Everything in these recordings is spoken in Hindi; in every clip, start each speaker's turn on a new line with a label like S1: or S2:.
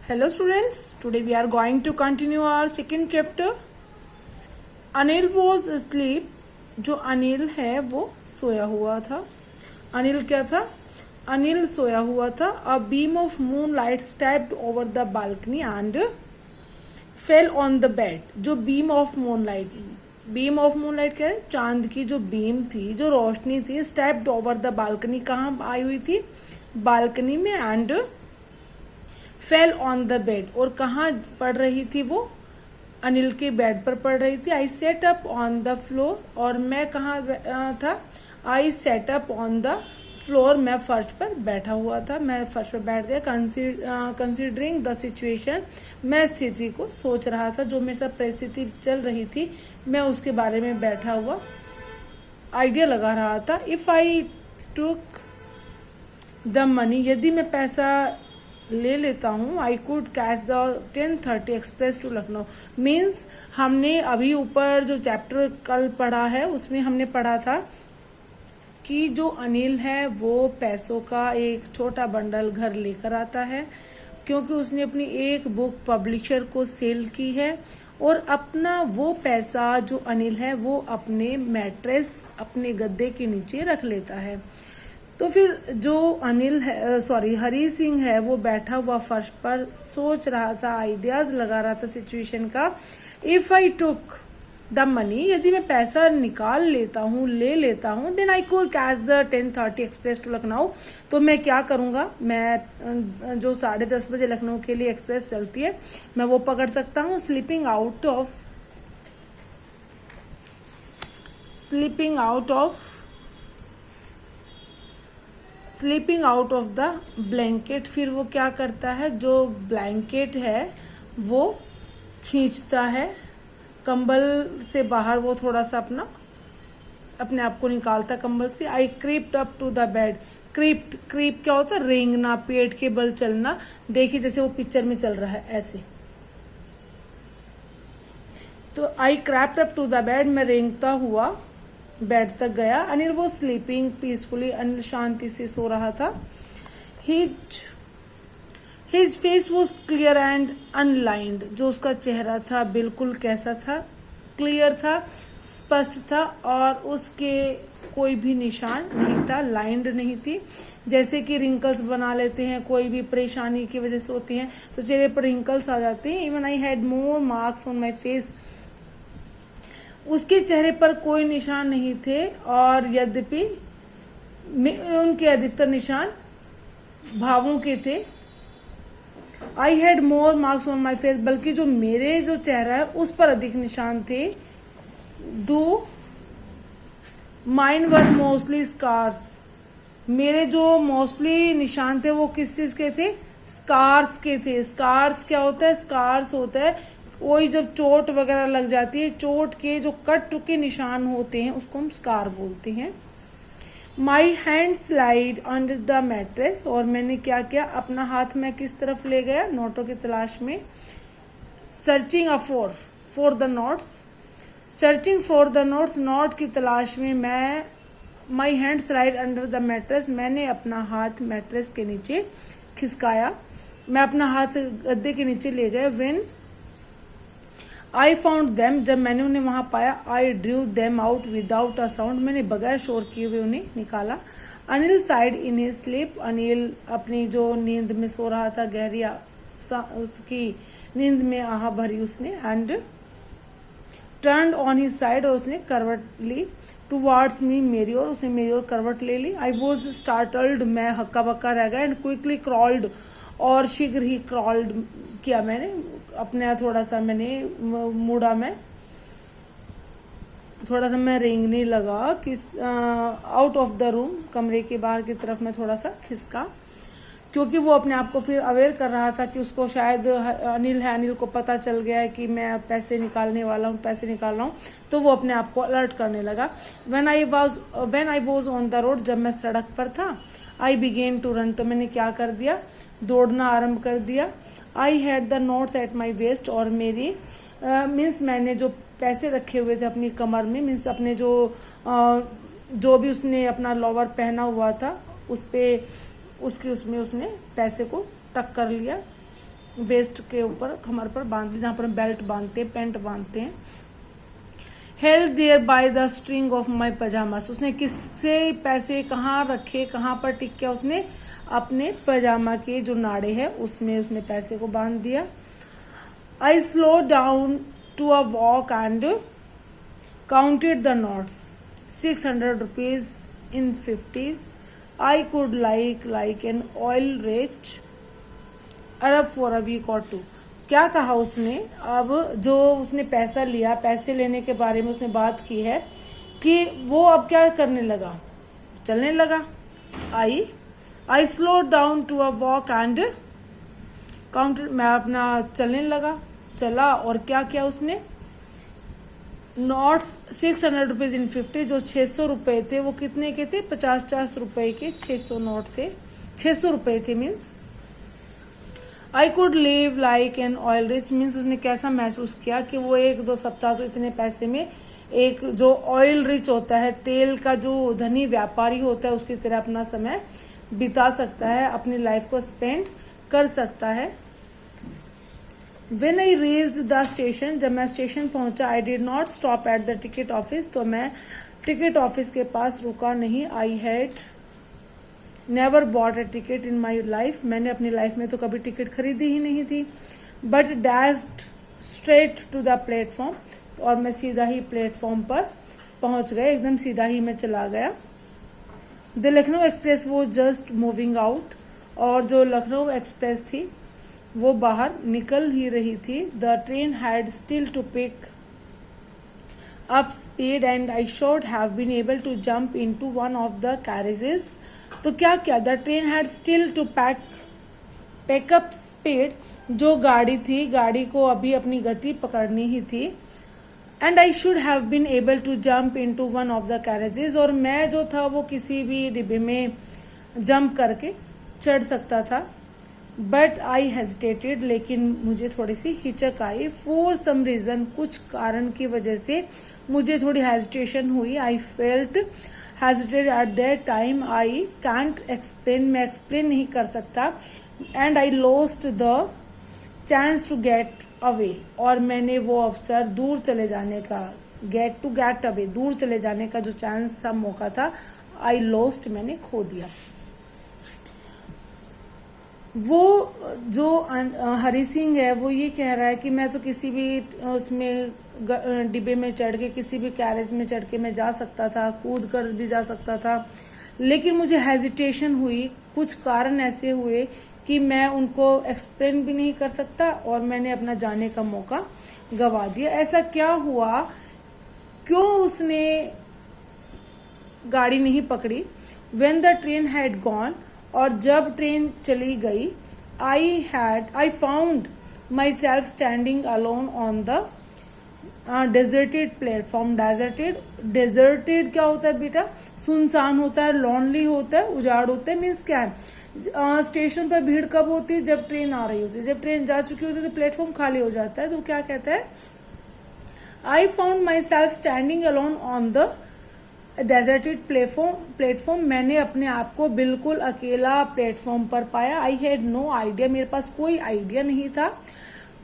S1: Hello students, today we are going to continue our second chapter. Anil was asleep. जो अनिल है वो सोया हुआ था. अनिल क्या था? अनिल सोया हुआ था. A beam of moonlight stepped over the balcony and fell on the bed. जो beam of moonlight क्या है? चांद की जो बीम थी, जो रोशनी थी, stepped over the balcony कहाँ आई हुई थी? बालकनी में and fell on the bed. और कहाँ पड़ रही थी वो? अनिल के बेड पर पड़ रही थी. I sat up on the floor. और मैं कहाँ था? I sat up on the floor. मैं फर्श पर बैठा हुआ था. मैं फर्श पर बैठ गया. Considering the situation. मैं स्थिति को सोच रहा था. जो मेरे साथ परिस्थिति चल रही थी, मैं उसके बारे में बैठा हुआ आइडिया लगा रहा था. If I took the money. यदि मैं पैसा ले लेता हूँ. I could catch the 10:30 express to Lucknow. Means हमने अभी ऊपर जो चैप्टर कल पढ़ा है उसमें हमने पढ़ा था कि जो अनिल है वो पैसों का एक छोटा बंडल घर लेकर आता है, क्योंकि उसने अपनी एक बुक पब्लिशर को सेल की है. और अपना वो पैसा जो अनिल है वो अपने मैट्रेस, अपने गद्दे के नीचे रख लेता है. तो फिर जो अनिल है, हरी सिंह है, वो बैठा हुआ फर्श पर सोच रहा था, आइडियाज लगा रहा था सिचुएशन का. If I took the money. यदि मैं पैसा निकाल लेता हूँ, ले लेता हूँ, then I could catch the 10:30 express to Lucknow. तो मैं क्या करूंगा? मैं जो 10:30 बजे लखनऊ के लिए एक्सप्रेस चलती है, मैं वो पकड़ सकता हूँ. Sleeping out of the blanket. फिर वो क्या करता है? जो ब्लैंकेट है वो खींचता है कंबल से बाहर. वो थोड़ा सा अपने आप को निकालता कंबल से. I creeped up to the bed. Creep क्या होता है? रेंगना, पेट के बल चलना. देखिए जैसे वो पिक्चर में चल रहा है ऐसे. तो आई crept up to the bed. मैं रेंगता हुआ बेड तक गया. अनिल वो स्लीपिंग पीसफुली. अनिल शांति से सो रहा था. His face was clear and unlined. जो उसका चेहरा था बिल्कुल कैसा था? क्लियर था, स्पष्ट था, और उसके कोई भी निशान नहीं था, लाइंड नहीं थी. जैसे कि रिंकल्स बना लेते हैं, कोई भी परेशानी की वजह से होती हैं तो चेहरे पर रिंकल्स आ जाते हैं. Even I had more marks on my face. उसके चेहरे पर कोई निशान नहीं थे, और यद्यपि उनके अधिकतर निशान भावों के थे. I had more marks on my face. बल्कि जो मेरे जो चेहरा है उस पर अधिक निशान थे. दो माइन वर मोस्टली स्कार्स. मेरे जो मोस्टली निशान थे वो किस चीज के थे? स्कार्स के थे. स्कार्स क्या होता है? स्कार्स होता है कोई जब चोट वगैरह लग जाती है, चोट के जो कट के निशान होते हैं उसको हम स्कार बोलते हैं. My hand slide under the mattress. और मैंने क्या किया? अपना हाथ मैं किस तरफ ले गया? नोटों की तलाश में. Searching for the notes. Searching for the notes. Note की तलाश में मैं. My hand slide under the mattress. मैंने अपना हाथ मैट्रेस के नीचे खिसकाया. मैं अपना हाथ गद्दे के नीचे ले गया. When I found them. जब मैंने उन्हें वहां पाया. I drew them out without a sound. मैंने बगैर शोर किए हुए उन्हें निकाला. Anil side in his sleep. Anil अपनी जो नींद में सो रहा था, गहरी उसकी नींद में आहा भरी उसने. And turn on his side. और उसने करवट ली. टुवार्ड्स मी. मेरी ओर. उसने मेरी ओर करवट ले ली. I was startled. मैं हक्का बक्का रह गया. And quickly crawled. और शीघ्र ही क्रॉल्ड किया मैंने. अपने थोड़ा सा मैंने मुड़ा. मैं थोड़ा सा मैं रेंगने लगा. Out of the room. कमरे के बाहर की तरफ मैं थोड़ा सा खिसका, क्योंकि वो अपने आप को फिर अवेयर कर रहा था कि उसको शायद अनिल को पता चल गया है कि मैं पैसे निकालने वाला हूँ, पैसे निकाल रहा हूँ. तो वो अपने आप को अलर्ट करने लगा. When I was on the road. जब मैं सड़क पर था. आई बिगेन टू रन. तो मैंने क्या कर दिया? दौड़ना आरंभ कर दिया. I had the notes at my waste. और मेरी मीन्स मैंने जो पैसे रखे हुए थे अपनी कमर में, मीन्स अपने जो भी उसने अपना लोवर पहना हुआ था उस पे उसमें उसने पैसे को टक कर लिया. वेस्ट के ऊपर कमर पर बांध, जहां पर हम बेल्ट बांधते हैं, पैंट बांधते हैं। Held there by the string of my pyjamas, उसने किससे पैसे कहाँ रखे, कहाँ पर टिक किया, उसने अपने पजामा के जो नाड़े हैं उसमें उसने पैसे को बांध दिया। I slow down to a walk and counted the notes, 600 rupees in 50s। I could like an oil rich Arab for a week or two. क्या कहा उसने, अब जो उसने पैसा लिया, पैसे लेने के बारे में उसने बात की है कि वो अब क्या करने लगा, चलने लगा। I slow down to a walk and counter, मैं अपना चलने लगा, चला और क्या किया उसने, नोट्स 600 रुपीज इन 50, जो 600 रुपए थे वो कितने के थे, 50-50 रुपए के 600 नोट थे, 600 रुपए थे means. I could live like an oil rich means उसने कैसा महसूस किया कि वो 1-2 सप्ताह तो इतने पैसे में एक जो ऑयल रिच होता है, तेल का जो धनी व्यापारी होता है, उसकी तरह अपना समय बिता सकता है, अपनी लाइफ को स्पेंड कर सकता है। When I reached the station, जब मैं स्टेशन पहुंचा, I did not stop at the ticket office, तो मैं टिकट ऑफिस के पास रुका नहीं। I had never bought a ticket in my life, मैंने अपनी लाइफ में तो कभी टिकट खरीदी ही नहीं थी। But dashed straight to the platform, और मैं सीधा ही प्लेटफॉर्म पर पहुंच गया, एकदम सीधा ही मैं चला गया। द लखनऊ एक्सप्रेस वो जस्ट मूविंग आउट, और जो लखनऊ एक्सप्रेस थी वो बाहर निकल ही रही थी। The train had still to pick up speed and I should have been able to jump into one of the carriages. तो क्या किया, the train had still to pack up speed, जो गाड़ी थी, गाड़ी को अभी अपनी गति पकड़नी ही थी। And I should have been able to jump into one of the carriages, और मैं जो था वो किसी भी डिब्बे में जंप करके चढ़ सकता था। बट आई हेजिटेटेड, लेकिन मुझे थोड़ी सी हिचक आई। फॉर सम रीजन, कुछ कारण की वजह से मुझे थोड़ी हेजिटेशन हुई। I felt hesitated at that time, I can't explain, मैं एक्सप्लेन नहीं कर सकता। And I lost the chance to get away, और मैंने वो अवसर, दूर चले जाने का, गेट अवे, दूर चले जाने का जो चांस था, मौका था, आई लॉस्ट, मैंने खो दिया। वो जो हरी सिंह है वो ये कह रहा है कि मैं तो किसी भी उसमें डिब्बे में चढ़ के, किसी भी कैरेज में चढ़ के मैं जा सकता था, कूद कर भी जा सकता था, लेकिन मुझे हेजिटेशन हुई, कुछ कारण ऐसे हुए कि मैं उनको एक्सप्लेन भी नहीं कर सकता, और मैंने अपना जाने का मौका गवा दिया। ऐसा क्या हुआ, क्यों उसने गाड़ी नहीं पकड़ी। When the train had gone, और जब ट्रेन चली गई, I found myself standing alone on the deserted platform। deserted क्या होता है बेटा, सुनसान होता है, lonely होता है, उजाड़ होता है, मीन्स क्या है, स्टेशन पर भीड़ कब होती है, जब ट्रेन आ रही होती है, जब ट्रेन जा चुकी होती है तो प्लेटफॉर्म खाली हो जाता है। तो क्या कहता है, आई found my self standing alone on the deserted platform, मैंने अपने आप को बिल्कुल अकेला प्लेटफॉर्म पर पाया। आई हैड नो आइडिया, मेरे पास कोई आइडिया नहीं था।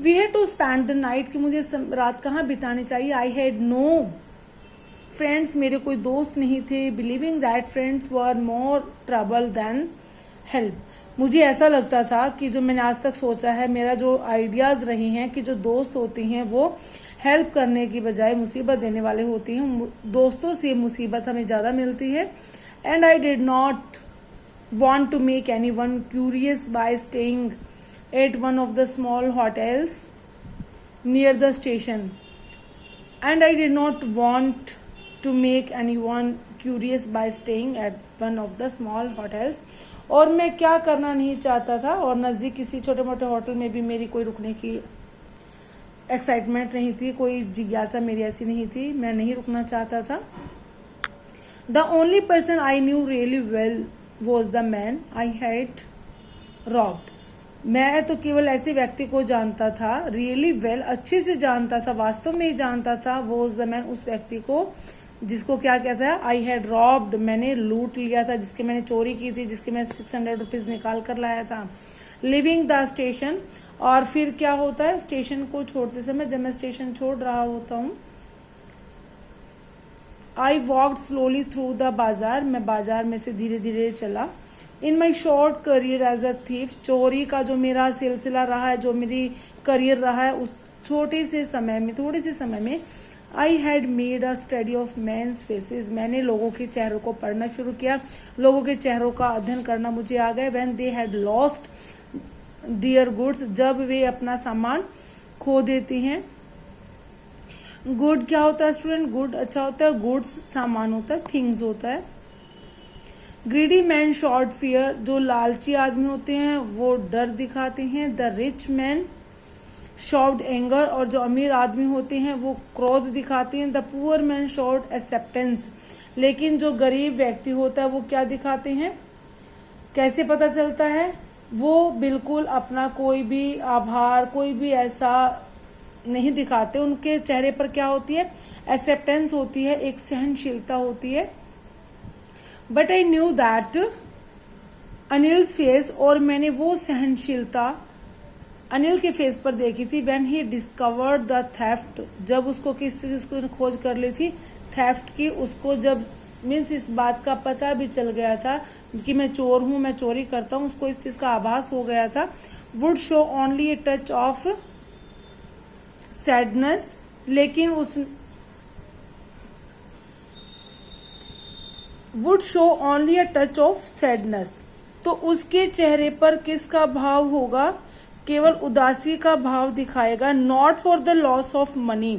S1: We had to spend the night, कि मुझे रात कहाँ बितानी चाहिए। आई हैड नो फ्रेंड्स, मेरे कोई दोस्त नहीं थे। Believing that friends were more trouble than help, मुझे ऐसा लगता था कि जो मैंने आज तक सोचा है, मेरा जो आइडियाज रही हैं कि जो दोस्त होते हैं वो हेल्प करने की बजाय मुसीबत देने वाले होती हैं, दोस्तों से मुसीबत हमें ज्यादा मिलती है। And I did not want to make anyone curious by staying at one of the small hotels near the station, and I did not want to make anyone curious by staying at one of the small hotels, और मैं क्या करना नहीं चाहता था, और नजदीक किसी छोटे मोटे होटल में भी मेरी कोई रुकने की एक्साइटमेंट नहीं थी, कोई जिज्ञासा मेरी ऐसी नहीं थी, मैं नहीं रुकना चाहता था। The only person I knew really well was the man I had robbed, मैं तो केवल ऐसे व्यक्ति को जानता था, रियली वेल, अच्छे से जानता था, वास्तव में ही जानता था, वॉज द मैन, उस व्यक्ति को जिसको क्या कहता है, आई हैड रॉब्ड, मैंने लूट लिया था, जिसके मैंने चोरी की थी, जिसके मैं 600 रुपीज निकाल कर लाया था। लिविंग द स्टेशन, और फिर क्या होता है, स्टेशन को छोड़ते समय, जब मैं स्टेशन छोड़ रहा होता हूँ, I walked slowly through the bazaar, मैं बाजार में से धीरे धीरे चला। In my short career as a thief, चोरी का जो मेरा सिलसिला रहा है, जो मेरी करियर रहा है, उस थोड़े से समय में I had made a study of men's faces, मैंने लोगों के चेहरों को पढ़ना शुरू किया, लोगों के चेहरों का अध्ययन करना मुझे आ गया। When they had lost their goods, जब वे अपना सामान खो देती हैं। गुड क्या होता है स्टूडेंट, गुड अच्छा होता है, गुड्स सामान होता है, थिंग्स होता है। ग्रीडी मैन शॉर्ट फियर, जो लालची आदमी होते हैं वो डर दिखाते हैं। The rich man short anger, और जो अमीर आदमी होते हैं वो क्रोध दिखाते हैं। The poor man short acceptance, लेकिन जो गरीब व्यक्ति होता है वो क्या दिखाते हैं, कैसे पता चलता है, वो बिल्कुल अपना कोई भी आभार, कोई भी ऐसा नहीं दिखाते। उनके चेहरे पर क्या होती है, एक्सेप्टेंस होती है, एक सहनशीलता होती है। But I knew that Anil's face, और मैंने वो सहनशीलता अनिल के फेस पर देखी थी। When he discovered the theft, जब उसको किस चीज को खोज कर ली थी, थेफ्ट की, उसको जब मीन्स इस बात का पता भी चल गया था कि मैं चोर हूं, मैं चोरी करता हूं, उसको इस चीज का आभास हो गया था। Would show only a touch of sadness, लेकिन उस would show only a touch of sadness, तो उसके चेहरे पर किसका भाव होगा, केवल उदासी का भाव दिखाएगा। Not for the loss of money,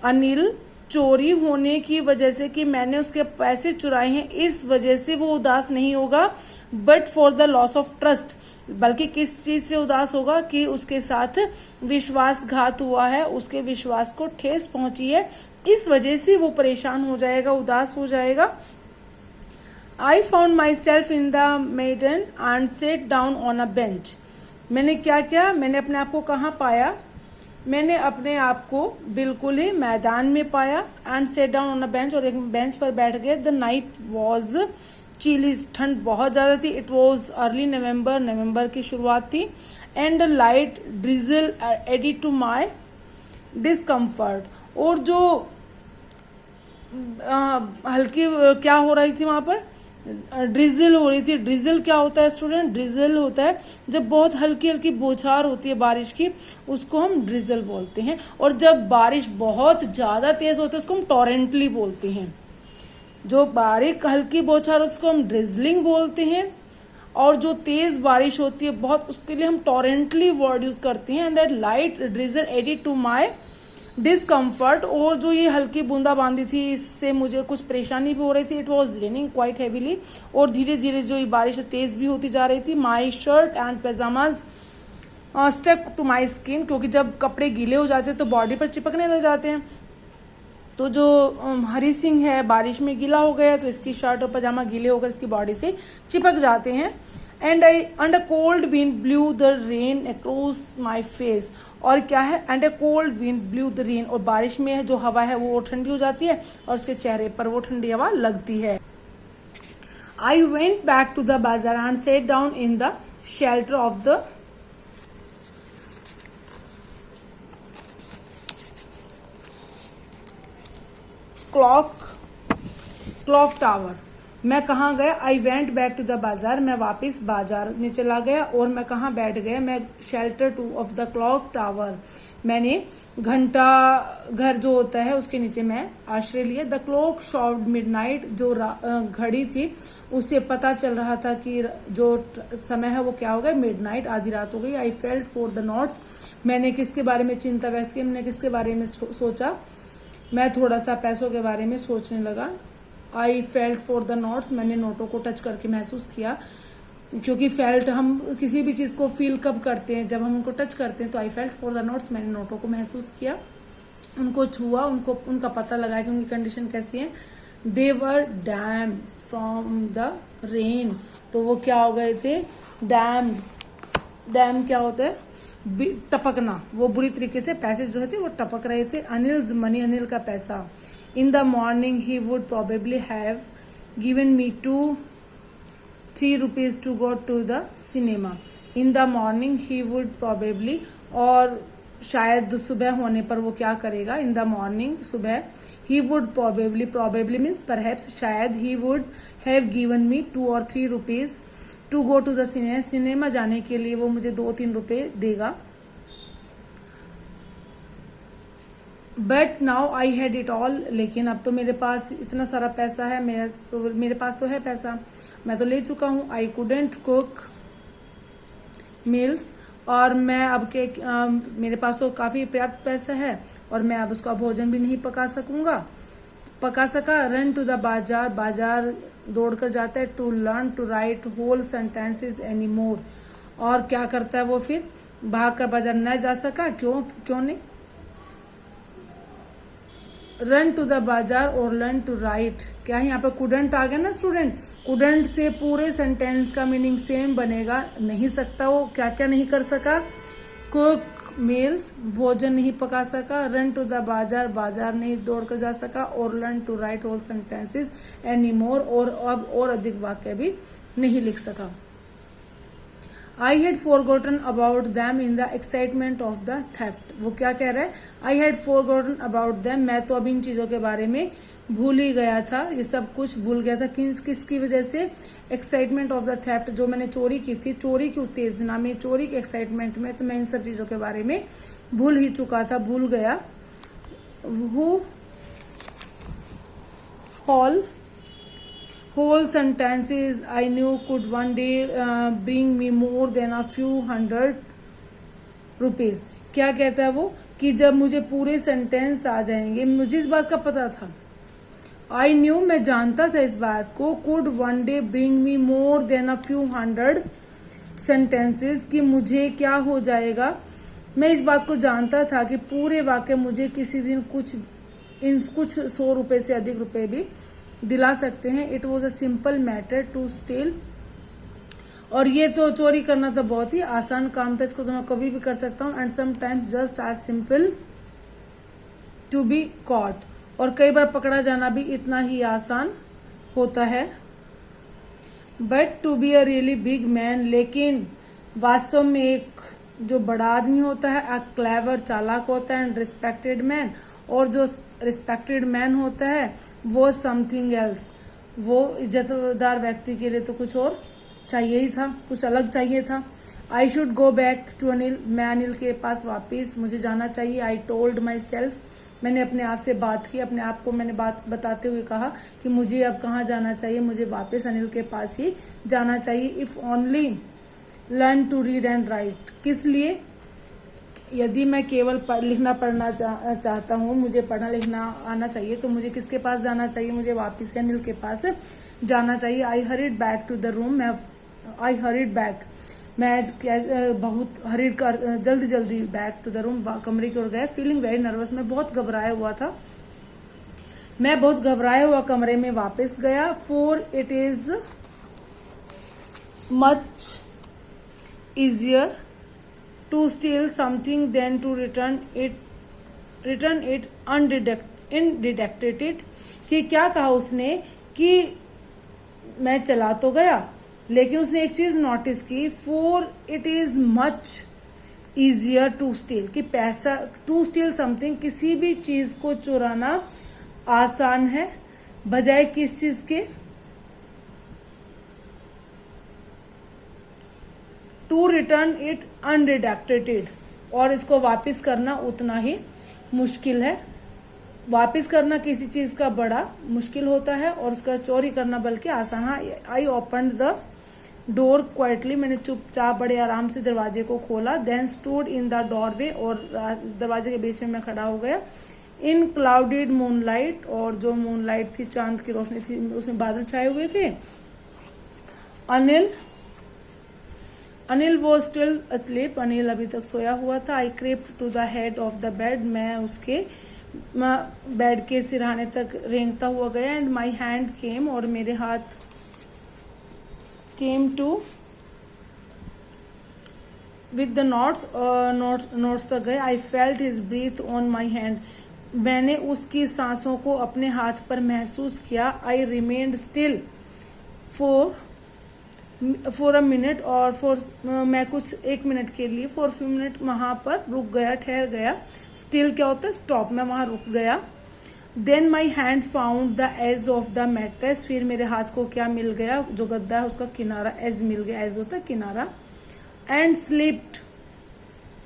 S1: Anil चोरी होने की वजह से कि मैंने उसके पैसे चुराए हैं इस वजह से वो उदास नहीं होगा, but for the loss of trust, बल्कि किस चीज से उदास होगा कि उसके साथ विश्वासघात हुआ है, उसके विश्वास को ठेस पहुंची है, इस वजह से वो परेशान हो जाएगा, उदास हो जाएगा। I found myself in the maidan and sat down on a bench, मैंने क्या किया, मैंने अपने आप को कहाँ पाया, मैंने अपने आप को बिल्कुल ही मैदान में पाया। And sat down on a bench, और एक बेंच पर बैठ गए। द नाइट वॉज चिली, ठंड बहुत ज्यादा थी। इट वॉज अर्ली नवंबर, नवंबर की शुरुआत थी। And light drizzle added to my discomfort, और जो हल्की क्या हो रही थी वहां पर, ड्रिजल हो रही थी। ड्रिजल क्या होता है स्टूडेंट, ड्रिजल होता है जब बहुत हल्की हल्की बौछार होती है बारिश की, उसको हम ड्रिजल बोलते हैं। और जब बारिश बहुत ज्यादा तेज होती है उसको हम टॉरेंटली बोलते हैं। जो बारीक हल्की बौछार होती है उसको हम ड्रिजलिंग बोलते हैं, और जो तेज बारिश होती है बहुत, उसके लिए हम टॉरेंटली वर्ड यूज करते हैं। And light drizzle added to my discomfort, और जो ये हल्की बूंदाबांदी थी इससे मुझे कुछ परेशानी भी हो रही थी। It was raining quite heavily, और धीरे धीरे जो ये बारिश तेज भी होती जा रही थी। My shirt and pyjamas stuck to my skin, क्योंकि जब कपड़े गीले हो जाते हैं तो बॉडी पर चिपकने लग जाते हैं। तो जो हरी सिंह है बारिश में गीला हो गया तो इसकी शर्ट और पजामा गीले होकर इसकी बॉडी से चिपक जाते हैं। And a cold wind blue the rain across my face, और क्या है, and a cold wind blue the rain, और बारिश में जो हवा है वो ठंडी हो जाती है और उसके चेहरे पर वो ठंडी हवा लगती है। I went back to the bazaar and sat down in the shelter of the clock tower. मैं कहाँ गया, I went back to the bazaar, मैं वापस बाजार में चला गया, और मैं कहाँ बैठ गया, मैं shelter two of the clock tower, मैंने घंटा घर जो होता है उसके नीचे मैं आश्रय लिया। द क्लॉक शॉट मिडनाइट, जो घड़ी थी उससे पता चल रहा था कि जो समय है वो क्या हो गया, मिडनाइट, आधी रात हो गई। I felt for the notes, मैंने किसके बारे में चिंता व्यक्त की, मैंने किसके बारे में सोचा, मैं थोड़ा सा पैसों के बारे में सोचने लगा। I felt for the notes, मैंने नोटों को टच करके महसूस किया, क्योंकि फेल्ट हम किसी भी चीज को फील कब करते हैं, जब हम उनको टच करते हैं। तो I felt for the notes, मैंने नोटों को महसूस किया, उनको छुआ, उनका पता लगाया कि उनकी कंडीशन कैसी है। दे वर डैम फ्रॉम द रेन, तो वो क्या हो गए थे, डैम क्या होता है, टपकना, वो बुरी तरीके से पैसे जो थे वो टपक रहे थे। अनिल्स मनी, अनिल का पैसा। In the morning he would probably have given me 2-3 rupees to go to the cinema, in the morning he would probably, और शायद सुबह होने पर वो क्या करेगा, इन द मॉर्निंग सुबह, he would probably means perhaps शायद, he would have given me 2 or 3 rupees to go to the cinema जाने के लिए वो मुझे 2-3 रुपए देगा। But now I had it all, लेकिन अब तो मेरे पास इतना सारा पैसा है, मेरे पास तो है पैसा, मैं तो ले चुका हूँ। आई कुडेंट कुक मील्स, और मैं अब के मेरे पास तो काफी पर्याप्त पैसा है और मैं अब उसका भोजन भी नहीं पका सका। रन टू द बाजार दौड़कर जाता है। To learn to write whole sentences any more, और क्या करता है वो फिर, भाग कर बाजार न जा सका, क्यों नहीं। रन टू द बाजार और लर्न टू राइट, क्या यहाँ पे कुडंट आ गया ना स्टूडेंट, कुडंट से पूरे सेंटेंस का मीनिंग सेम बनेगा, नहीं सकता, वो क्या क्या नहीं कर सका, कुक मील्स भोजन नहीं पका सका, रन टू द बाजार नहीं दौड़ कर जा सका, और learn to write whole sentences any more, और अब और अधिक वाक्य भी नहीं लिख सका। I had forgotten about them in the excitement of the theft, वो क्या कह रहा है, I had forgotten about them, मैं तो अब इन चीजों के बारे में भूल ही गया था, ये सब कुछ भूल गया था, किसकी वजह से, एक्साइटमेंट ऑफ द थेफ्ट, जो मैंने चोरी की थी, चोरी की उत्तेजना में, चोरी के एक्साइटमेंट में, तो मैं इन सब चीजों के बारे में भूल ही चुका था, भूल गया। Whole sentences I knew could one day bring me more than a few hundred rupees, क्या कहता है वो, कि जब मुझे पूरे सेंटेंस आ जाएंगे, मुझे इस बात का पता था, आई न्यू मैं जानता था इस बात को, could one day bring me more than a few hundred sentences, कि मुझे क्या हो जाएगा, मैं इस बात को जानता था कि पूरे वाक्य मुझे किसी दिन कुछ 100 रुपए से अधिक रुपए भी दिला सकते हैं। It was a simple matter to steal, और ये तो चोरी करना तो बहुत ही आसान काम था, इसको तो मैं कभी भी कर सकता हूँ। And sometimes just as simple to be caught, और कई बार पकड़ा जाना भी इतना ही आसान होता है। But to be a really big man, लेकिन वास्तव में एक जो बड़ा आदमी होता है, अ क्लेवर चालाक होता है, एंड रिस्पेक्टेड मैन, और जो रिस्पेक्टेड मैन होता है वो समथिंग एल्स, वो इज्जतदार व्यक्ति के लिए तो कुछ और चाहिए ही था, कुछ अलग चाहिए था। I should go back to Anil, मैं अनिल के पास वापिस मुझे जाना चाहिए। आई टोल्ड माई सेल्फ, मैंने अपने आप से बात की, अपने आप को मैंने बात बताते हुए कहा कि मुझे अब कहाँ जाना चाहिए, मुझे वापस अनिल के पास ही जाना चाहिए। If only learn to read and write, किस लिए, यदि मैं केवल लिखना पढ़ना चाहता हूँ, मुझे पढ़ना लिखना आना चाहिए, तो मुझे किसके पास जाना चाहिए, मुझे वापस अनिल के पास जाना चाहिए। I hurried back to the room, I hurried back, मैं बहुत हरीड कर जल्दी बैक टू द रूम, कमरे की ओर गया। फीलिंग वेरी नर्वस, मैं बहुत घबराया हुआ था, मैं बहुत घबराया हुआ कमरे में वापस गया। For it is much easier to steal something than to return it undetected, कि क्या कहा उसने, कि मैं चला तो गया, लेकिन उसने एक चीज नोटिस की, for it is much easier to steal, कि पैसा, टू स्टील समथिंग, किसी भी चीज को चुराना आसान है, बजाय किस चीज के, टू रिटर्न इट अनडिटेक्टेड, और इसको वापस करना उतना ही मुश्किल है। वापस करना किसी चीज का बड़ा मुश्किल होता है और उसका चोरी करना बल्कि आसान है। I open the door quietly, मैंने चुपचाप बड़े आराम से दरवाजे को खोला। Then stood in the doorway, और दरवाजे के बीच में मैं खड़ा हो गया। इन क्लाउडेड मूनलाइट, और जो मूनलाइट थी, चांद की रोशनी थी, उसमें बादल छाए हुए थे। अनिल वो स्टिल अस्लीप, अनिल अभी तक सोया हुआ था। I crept to the head of the bed, मैं उसके बेड के सिरहाने तक रेंगता हुआ गया। एंड माई हैंड केम, और मेरे हाथ came to with the notes तक गए। I felt his breath on my hand, मैंने उसकी सांसों को अपने हाथ पर महसूस किया। I remained still for for a minute और मैं कुछ 1 मिनट के लिए फॉर फ्यू मिनट वहां पर रुक गया, ठहर गया। स्टिल क्या होता है? स्टॉप। मैं वहां रुक गया। Then my hand found the edge of the mattress, फिर मेरे हाथ को क्या मिल गया? जो गद्दा है उसका किनारा, एज मिल गया। एज होता है किनारा। And slipped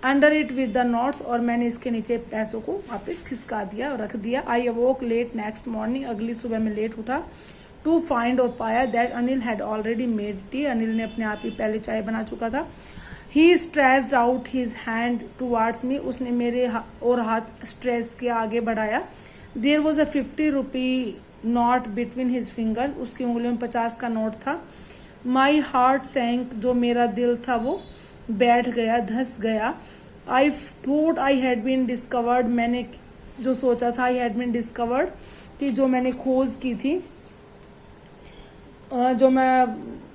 S1: under it with the notes, और मैंने इसके नीचे पैसों को वापस खिसका दिया और रख दिया। I awoke late next morning, अगली सुबह में लेट उठा। टू फाइंड, और पाया that Anil had already made tea, Anil ने अपने आप ही पहले चाय बना चुका था। He stretched out his hand towards me, उसने मेरे और हाथ स्ट्रेच किया, आगे बढ़ाया। There was a 50 rupee note between his fingers, उसकी उंगलियों में 50 का नोट था। माई हार्ट सैंक, जो मेरा दिल था वो बैठ गया, धस गया। I thought I had been discovered, मैंने जो सोचा था, आई हैड बीन डिस्कवर्ड, कि जो मैंने खोज की थी, जो मैं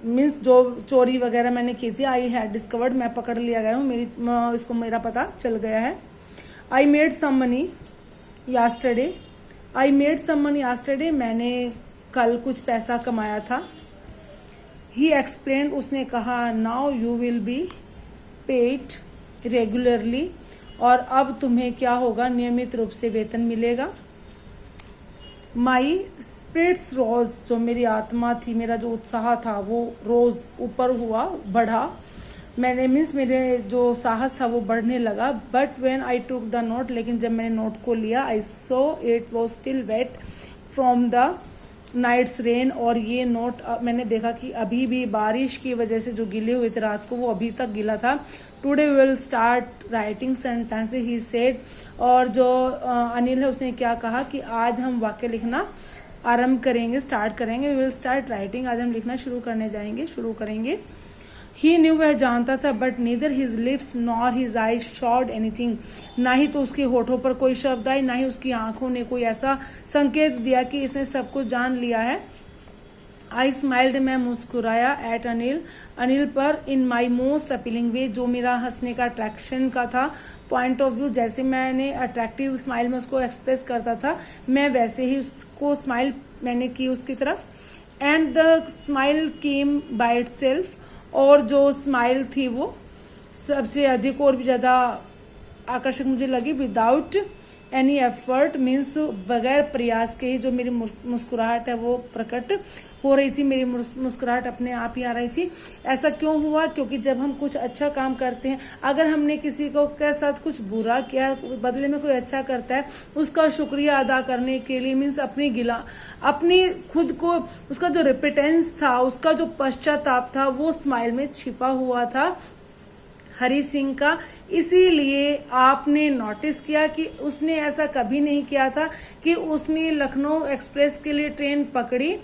S1: मीन्स जो चोरी वगैरह मैंने की थी, आई हैड डिस्कवर्ड, मैं पकड़ लिया गया हूँ, इसको मेरा पता चल गया है। I made some money yesterday, I made some money yesterday, मैंने कल कुछ पैसा कमाया था। ही एक्सप्लेन, उसने कहा, now you will be paid regularly, और अब तुम्हें क्या होगा? नियमित रूप से वेतन मिलेगा। माई स्पिरिट्स रोज, जो मेरी आत्मा थी, मेरा जो उत्साह था वो रोज ऊपर हुआ, बढ़ा। मैंने मीन्स मेरे जो साहस था वो बढ़ने लगा। But when I took the note, लेकिन जब मैंने नोट को लिया, I saw it was still wet from the night's rain, और ये नोट मैंने देखा कि अभी भी बारिश की वजह से जो गिले हुए थे रात को, वो अभी तक गिला था। Today we will start writing sentences, he said, और जो अनिल है उसने क्या कहा कि आज हम वाक्य लिखना आरंभ करेंगे, स्टार्ट करेंगे। वी विल स्टार्ट राइटिंग, आज हम लिखना शुरू करेंगे। ही न्यू, वह जानता था, but neither his lips nor his eyes showed anything, ना ही तो उसके होठों पर कोई शब्द आई, ना ही उसकी आंखों ने कोई ऐसा संकेत दिया कि इसने सब कुछ जान लिया है। आई स्माइल्ड, मैं मुस्कुराया। एट अनिल, अनिल पर। इन माई मोस्ट अपीलिंग वे, जो मेरा हंसने का अट्रैक्शन का था पॉइंट ऑफ व्यू, जैसे मैंने अट्रैक्टिव स्माइल में उसको एक्सप्रेस करता था, मैं वैसे ही उसको स्माइल मैंने की उसकी तरफ। And the smile came by itself, और जो स्माइल थी वो सबसे अधिक और भी ज्यादा आकर्षक मुझे लगी। विदाउट एनी एफर्ट, मीन्स बगैर प्रयास के ही जो मेरी मुस्कुराहट है वो प्रकट हो रही थी, मेरी मुस्कुराहट अपने आप ही आ रही थी। ऐसा क्यों हुआ? क्योंकि जब हम कुछ अच्छा काम करते हैं, अगर हमने किसी को के साथ कुछ बुरा किया, बदले में कोई अच्छा करता है, उसका शुक्रिया अदा करने के लिए, मीन्स अपनी खुद को, उसका जो रिपेटेंस था, उसका जो पश्चाताप था, वो स्माइल में छिपा हुआ था हरि सिंह का। इसीलिए आपने नोटिस किया कि उसने ऐसा कभी नहीं किया था कि उसने लखनऊ एक्सप्रेस के लिए ट्रेन पकड़ी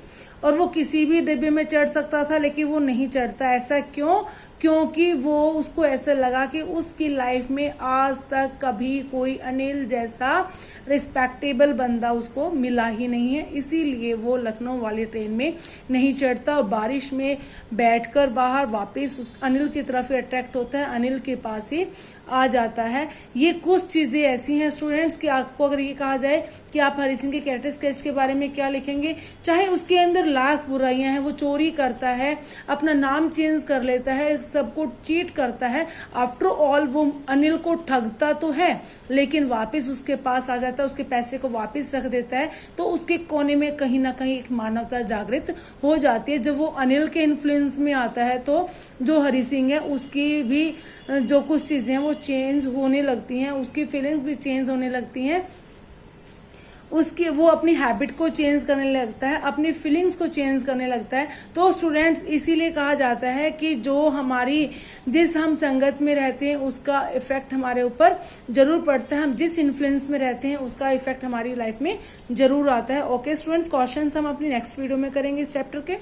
S1: और वो किसी भी डिब्बे में चढ़ सकता था, लेकिन वो नहीं चढ़ता। ऐसा क्यों? क्योंकि वो उसको ऐसा लगा कि उसकी लाइफ में आज तक कभी कोई अनिल जैसा रिस्पेक्टेबल बंदा उसको मिला ही नहीं है, इसीलिए वो लखनऊ वाली ट्रेन में नहीं चढ़ता और बारिश में बैठकर बाहर वापस उस अनिल की तरफ अट्रैक्ट होता है, अनिल के पास ही आ जाता है। ये कुछ चीजें ऐसी हैं स्टूडेंट्स कि आपको अगर ये कहा जाए कि आप हरि सिंह के कैरेक्टर स्केच के बारे में क्या लिखेंगे, चाहे उसके अंदर लाख बुराइयां हैं, वो चोरी करता है, अपना नाम चेंज कर लेता है, सबको चीट करता है, आफ्टर ऑल वो अनिल को ठगता तो है लेकिन वापस उसके पास आ जाता है, उसके पैसे को वापस रख देता है, तो उसके कोने में कहीं ना कहीं एक मानवता जागृत हो जाती है। जब वो अनिल के इन्फ्लुएंस में आता है तो जो हरि सिंह है उसकी भी जो कुछ चीजें हैं वो चेंज होने लगती हैं, उसकी फीलिंग्स भी चेंज होने लगती हैं, वो अपनी हैबिट को चेंज करने लगता है, अपनी फीलिंग्स को चेंज करने लगता है। तो स्टूडेंट्स इसीलिए कहा जाता है कि जो जिस हम संगत में रहते हैं उसका इफेक्ट हमारे ऊपर जरूर पड़ता है, हम जिस इन्फ्लुएंस में रहते हैं उसका इफेक्ट हमारी लाइफ में जरूर आता है। ओके स्टूडेंट्स, क्वेश्चंस हम अपनी नेक्स्ट वीडियो में करेंगे इस चैप्टर के।